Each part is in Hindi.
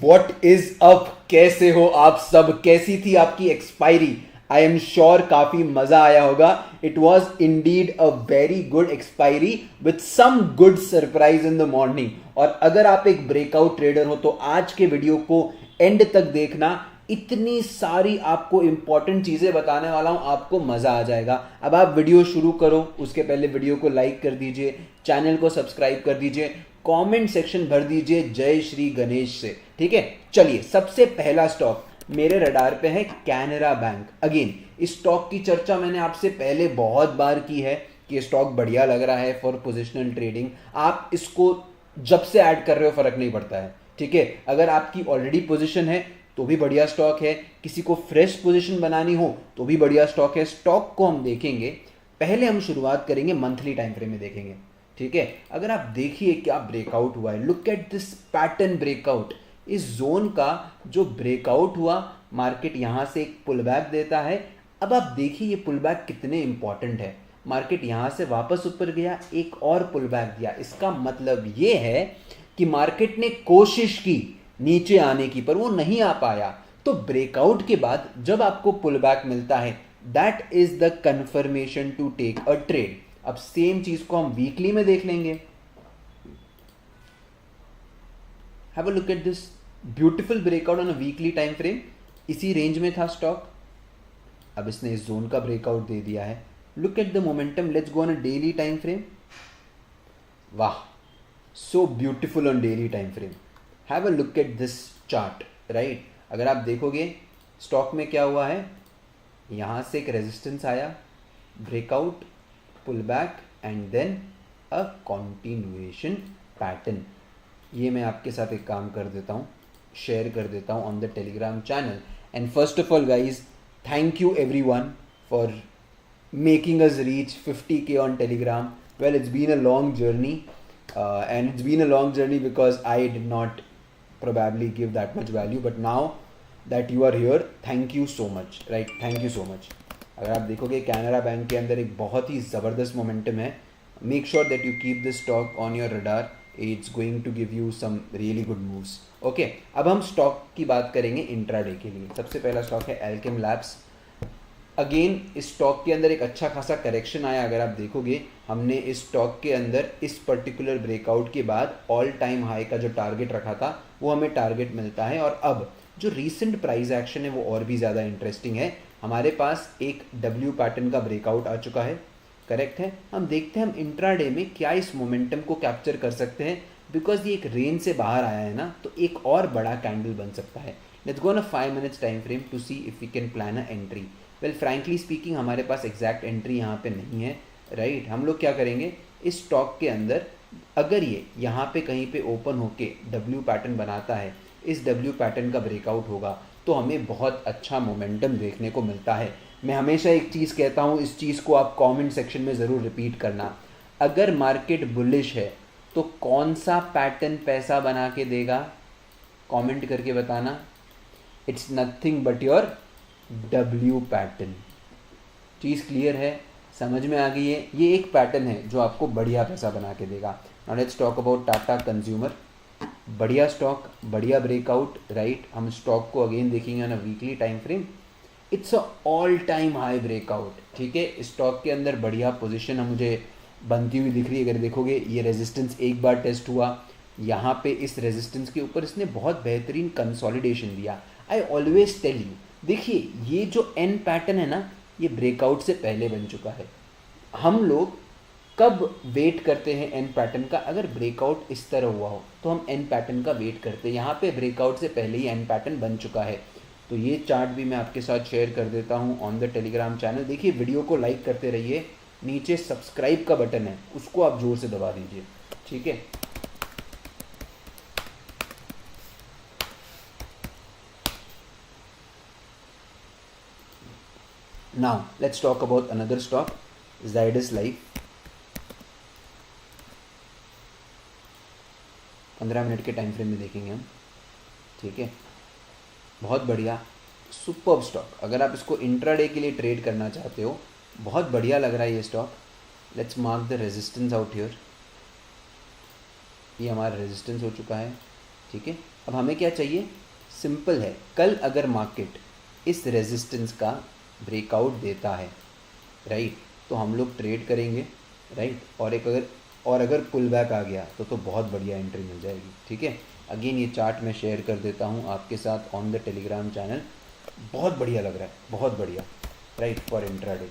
व्हाट इज अप, कैसे हो आप सब, कैसी थी आपकी एक्सपायरी? आई एम श्योर काफी मजा आया होगा. It was indeed a very good expiry with some good surprise in the morning. और अगर आप एक ब्रेकआउट ट्रेडर हो तो आज के वीडियो को एंड तक देखना. इतनी सारी आपको इंपॉर्टेंट चीजें बताने वाला हूं, आपको मजा आ जाएगा. अब आप वीडियो शुरू करो उसके पहले वीडियो को लाइक कर दीजिए, चैनल को सब्सक्राइब कर दीजिए, कमेंट सेक्शन भर दीजिए जय श्री गणेश से. ठीक है, चलिए सबसे पहला स्टॉक मेरे रडार पे है कैनरा बैंक. अगेन इस स्टॉक की चर्चा मैंने आपसे पहले बहुत बार की है कि ये स्टॉक बढ़िया लग रहा है फॉर पोजिशनल ट्रेडिंग. आप इसको जब से ऐड कर रहे हो फर्क नहीं पड़ता है. ठीक है, अगर आपकी ऑलरेडी पोजीशन है तो भी बढ़िया स्टॉक है, किसी को फ्रेश पोजीशन बनानी हो तो भी बढ़िया स्टॉक है. स्टॉक को हम देखेंगे, पहले हम शुरुआत करेंगे मंथली टाइम फ्रेम में देखेंगे. ठीक है, अगर आप देखिए क्या ब्रेकआउट हुआ है, look at this pattern breakout. इस जोन का जो ब्रेकआउट हुआ, मार्केट यहां से एक पुल बैक देता है. अब आप देखिए ये पुल बैक कितने इंपॉर्टेंट है. मार्केट यहां से वापस ऊपर गया, एक और पुल बैक दिया. इसका मतलब ये है कि मार्केट ने कोशिश की नीचे आने की, पर वो नहीं आ पाया. तो ब्रेकआउट के बाद जब आपको पुल बैक मिलता है, that is the confirmation to take a trade. अब सेम चीज को हम वीकली में देख लेंगे. Have a look at this beautiful breakout on a weekly time frame. इसी रेंज में था स्टॉक, अब इसने इस जोन का ब्रेकआउट दे दिया है. Look at the momentum, let's go on a daily time frame. वाह, so beautiful on daily time frame. Have a look at this chart, right. अगर आप देखोगे स्टॉक में क्या हुआ है, यहां से एक रेजिस्टेंस आया, breakout, pull back and then a continuation pattern. ये मैं आपके साथ एक काम कर देता हूँ, शेयर कर देता हूँ on the Telegram channel. And first of all guys, thank you everyone for making us reach 50K on Telegram. Well, it's been a long journey, and it's been a long journey because I did not probably give that much value, but now that you are here, thank you so much, right? Thank you so much. अगर आप देखोगे कैनरा बैंक के अंदर एक बहुत ही ज़बरदस्त मोमेंटम है. Make sure that you keep this stock on your radar. It's going to give you some really good moves. Okay, अब हम स्टॉक की बात करेंगे इंट्राडे के लिए. सबसे पहला स्टॉक है एल्केम लैब्स. अगेन इस स्टॉक के अंदर एक अच्छा खासा करेक्शन आया. अगर आप देखोगे, हमने इस स्टॉक के अंदर इस पर्टिकुलर ब्रेकआउट के बाद ऑल टाइम हाई का जो टारगेट रखा था वो हमें टारगेट मिलता है. और अब जो रीसेंट प्राइस एक्शन है वो और भी ज़्यादा इंटरेस्टिंग है. हमारे पास एक डब्ल्यू पैटर्न का ब्रेकआउट आ चुका है, करेक्ट है. हम देखते हैं हम इंट्राडे में क्या इस मोमेंटम को कैप्चर कर सकते हैं. बिकॉज ये एक रेंज से बाहर आया है ना, तो एक और बड़ा कैंडल बन सकता है. Let's go on a 5 minutes time frame to see if we can plan a entry. Well frankly speaking हमारे पास एग्जैक्ट एंट्री यहाँ पे नहीं है, राइट. हम लोग क्या करेंगे, इस स्टॉक के अंदर अगर ये यहाँ पे कहीं पे ओपन होके डब्ल्यू पैटर्न बनाता है, इस डब्ल्यू पैटर्न का ब्रेकआउट होगा तो हमें बहुत अच्छा मोमेंटम देखने को मिलता है. मैं हमेशा एक चीज़ कहता हूँ, इस चीज़ को आप कमेंट सेक्शन में ज़रूर रिपीट करना. अगर मार्केट बुलिश है तो कौन सा पैटर्न पैसा बना के देगा, कमेंट करके बताना. It's nothing but your W pattern. Cheese clear है, समझ में आ गई है. ये एक पैटर्न है जो आपको बढ़िया पैसा बना के देगा. Now let's talk about Tata consumer. बढ़िया स्टॉक, बढ़िया ब्रेकआउट, राइट. हम स्टॉक को अगेन देखेंगे on a weekly time frame. It's a all time high breakout. ठीक है, स्टॉक के अंदर बढ़िया पोजीशन मुझे बनती हुई दिख रही है. अगर देखोगे ये रेजिस्टेंस एक बार टेस्ट हुआ, यहाँ पे इस रेजिस्टेंस के ऊपर इसने बहुत बेहतरीन कंसोलिडेशन दिया. आई ऑलवेज टेल यू, देखिए ये जो एन पैटर्न है ना, ये ब्रेकआउट से पहले बन चुका है. हम लोग कब वेट करते हैं एन पैटर्न का, अगर ब्रेकआउट इस तरह हुआ हो तो हम एन पैटर्न का वेट करते हैं. यहाँ पे ब्रेकआउट से पहले ही एन पैटर्न बन चुका है. तो ये चार्ट भी मैं आपके साथ शेयर कर देता हूँ ऑन द टेलीग्राम चैनल. देखिए वीडियो को लाइक करते रहिए, नीचे सब्सक्राइब का बटन है उसको आप जोर से दबा दीजिए. ठीक है, now let's talk about another stock, Zydus Life. 15 minute के टाइम फ्रेम में देखेंगे हम. ठीक है, बहुत बढ़िया सुपर्ब स्टॉक. अगर आप इसको इंट्राडे के लिए ट्रेड करना चाहते हो, बहुत बढ़िया लग रहा है ये stock. Let's mark the resistance out here. ये हमारा रेजिस्टेंस हो चुका है. ठीक है, अब हमें क्या चाहिए, सिंपल है, कल अगर मार्केट इस रेजिस्टेंस का ब्रेकआउट देता है, राइट, तो हम लोग ट्रेड करेंगे, राइट, और अगर पुल बैक आ गया तो बहुत बढ़िया एंट्री मिल जाएगी, ठीक है। अगेन ये चार्ट मैं शेयर कर देता हूँ आपके साथ ऑन द टेलीग्राम चैनल, बहुत बढ़िया लग रहा है, बहुत बढ़िया, right, for intraday.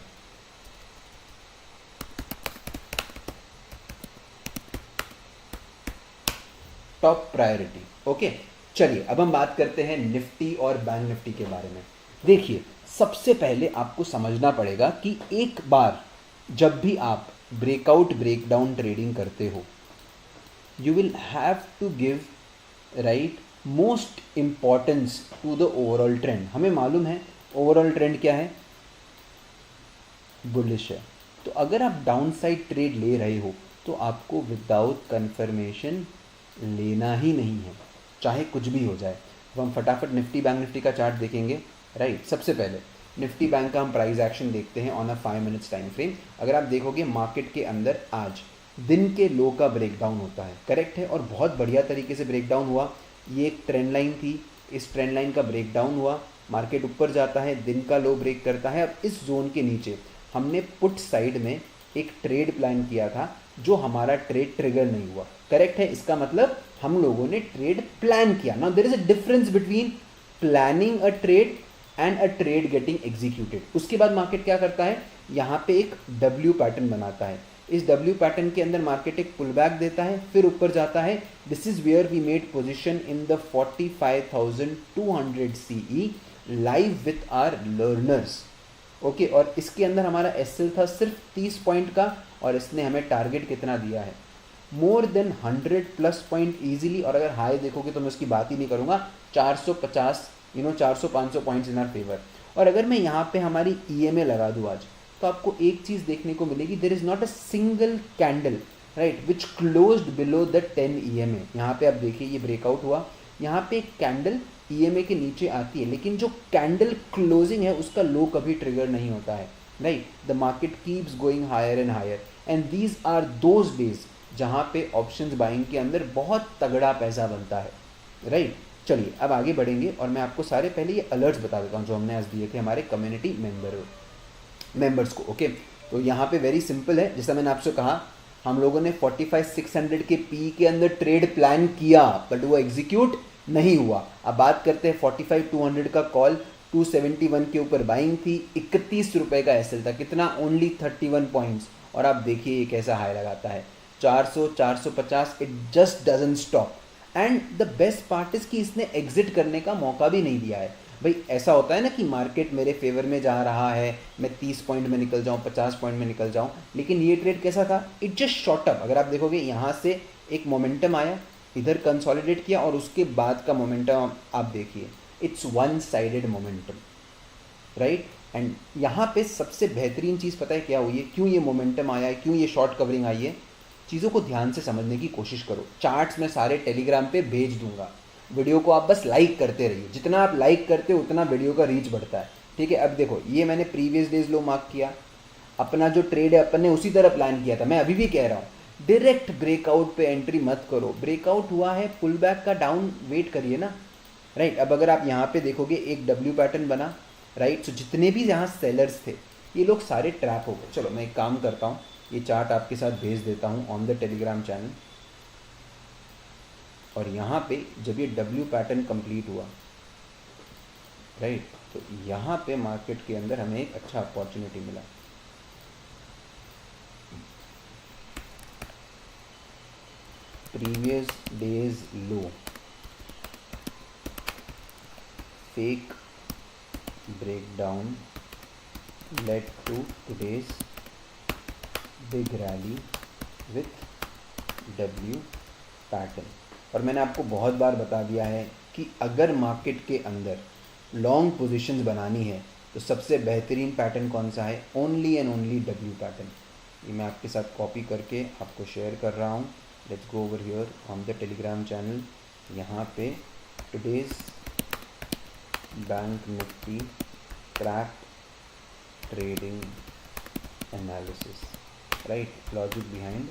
Top priority, okay. चलिए अब हम बात करते हैं निफ्टी और बैंक निफ्टी के बारे में। देखिए सबसे पहले आपको समझना पड़ेगा कि एक बार जब भी आप ब्रेकआउट ब्रेकडाउन ट्रेडिंग करते हो, you will have to give right most importance to the overall trend. हमें मालूम है ओवरऑल ट्रेंड क्या है, बुलिश है। तो अगर आप डाउन साइड ट्रेड ले रहे हो तो आपको विदाउट कंफर्मेशन लेना ही नहीं है, चाहे कुछ भी हो जाए। अब हम फटाफट निफ्टी बैंक निफ्टी का चार्ट देखेंगे, राइट। सबसे पहले निफ्टी बैंक का हम प्राइस एक्शन देखते हैं on a 5 minutes time frame. अगर आप देखोगे मार्केट के अंदर आज दिन के लो का ब्रेकडाउन होता है, करेक्ट है, और बहुत बढ़िया तरीके से ब्रेकडाउन हुआ। ये एक ट्रेंड लाइन थी, इस ट्रेंड लाइन का ब्रेकडाउन हुआ, मार्केट ऊपर जाता है, दिन का लो ब्रेक करता है। अब इस जोन के नीचे हमने पुट साइड में एक ट्रेड प्लान किया था, जो हमारा ट्रेड ट्रिगर नहीं हुआ, करेक्ट है। इसका मतलब हम लोगों ने ट्रेड प्लान किया। Now there is a difference between planning a trade and a trade getting executed. उसके बाद मार्केट क्या करता है, यहाँ पे एक डब्ल्यू पैटर्न बनाता है। इस डब्ल्यू पैटर्न के अंदर मार्केट एक पुल बैक देता है, फिर ऊपर जाता है। This is where we made position in the 45,200 CE live with our learners, okay. और इसके अंदर हमारा एसएल था सिर्फ 30 पॉइंट का, और इसने हमें टारगेट कितना दिया है, मोर देन 100+ पॉइंट ईजिली। और अगर हाई देखोगे तो मैं उसकी बात ही नहीं करूँगा, 450 400-500 पॉइंट्स इन आर फेवर। और अगर मैं यहाँ पे हमारी EMA लगा दूँ आज, तो आपको एक चीज़ देखने को मिलेगी, there is not a single candle right which closed below the 10 EMA। यहाँ पे आप देखिए ये ब्रेकआउट हुआ, यहाँ पे एक कैंडल EMA के नीचे आती है, लेकिन जो कैंडल क्लोजिंग है उसका लो कभी ट्रिगर नहीं होता है, right. The market keeps going higher and higher, and these are those days जहाँ पे ऑप्शंस बाइंग के अंदर बहुत तगड़ा पैसा बनता है, राइट। चलिए अब आगे बढ़ेंगे, और मैं आपको सारे पहले ये अलर्ट्स बता देता हूँ जो हमने आज दिए थे हमारे कम्युनिटी मेंबर्स को, ओके। तो यहाँ पे वेरी सिंपल है, जैसा मैंने आपसे कहा, हम लोगों ने 45,600 के पी के अंदर ट्रेड प्लान किया, बट वो एग्जीक्यूट नहीं हुआ। अब बात करते हैं 45,200 का कॉल, 271 के ऊपर बाइंग थी, 31 रुपये का एसएल था, कितना, ओनली 31 पॉइंट्स। और आप देखिए ये कैसा हाई लगाता है, 400, 450, it just doesn't stop. And the best part is कि इसने एग्जिट करने का मौका भी नहीं दिया है। भाई ऐसा होता है ना कि मार्केट मेरे फेवर में जा रहा है, मैं 30 पॉइंट में निकल जाऊँ, 50 पॉइंट में निकल जाऊँ, लेकिन ये ट्रेड कैसा था, इट जस्ट शॉर्ट अप। अगर आप देखोगे यहाँ से एक मोमेंटम आया, इधर कंसोलिडेट किया, और उसके बाद का मोमेंटम आप देखिए, it's one sided momentum, right. And यहाँ पे सबसे बेहतरीन चीज़ पता है क्या हुई है, क्यों ये मोमेंटम आया है, क्यों ये शॉर्ट कवरिंग आई है। चीज़ों को ध्यान से समझने की कोशिश करो। चार्ट्स मैं सारे टेलीग्राम पे भेज दूंगा, वीडियो को आप बस लाइक करते रहिए, जितना आप लाइक करते हो उतना वीडियो का रीच बढ़ता है, ठीक है। अब देखो ये मैंने प्रीवियस डेज लो मार्क किया, अपना जो ट्रेड है अपन ने उसी तरह प्लान किया था। मैं अभी भी कह रहा हूँ डायरेक्ट ब्रेकआउट पे एंट्री मत करो, ब्रेकआउट हुआ है, पुल बैक का डाउन वेट करिए ना, राइट। अब अगर आप यहाँ पे देखोगे एक डब्ल्यू पैटर्न बना, राइट। सो जितने भी यहाँ सेलर्स थे ये लोग सारे ट्रैप हो गए। चलो मैं एक काम करता हूँ, ये चार्ट आपके साथ भेज देता हूँ ऑन द टेलीग्राम चैनल। और यहाँ पे जब ये डब्ल्यू पैटर्न कंप्लीट हुआ, राइट, तो यहाँ पे मार्केट के अंदर हमें एक अच्छा अपॉर्चुनिटी मिला। Previous days low, fake breakdown led to today's big rally with W pattern। और मैंने आपको बहुत बार बता दिया है कि अगर मार्केट के अंदर लॉन्ग पोजीशंस बनानी है तो सबसे बेहतरीन पैटर्न कौन सा है, only and only W pattern. ये मैं आपके साथ कॉपी करके आपको शेयर कर रहा हूँ। Let's go over here on the Telegram channel. यहाँ पे today's bank Nifty crack trading analysis, right, logic behind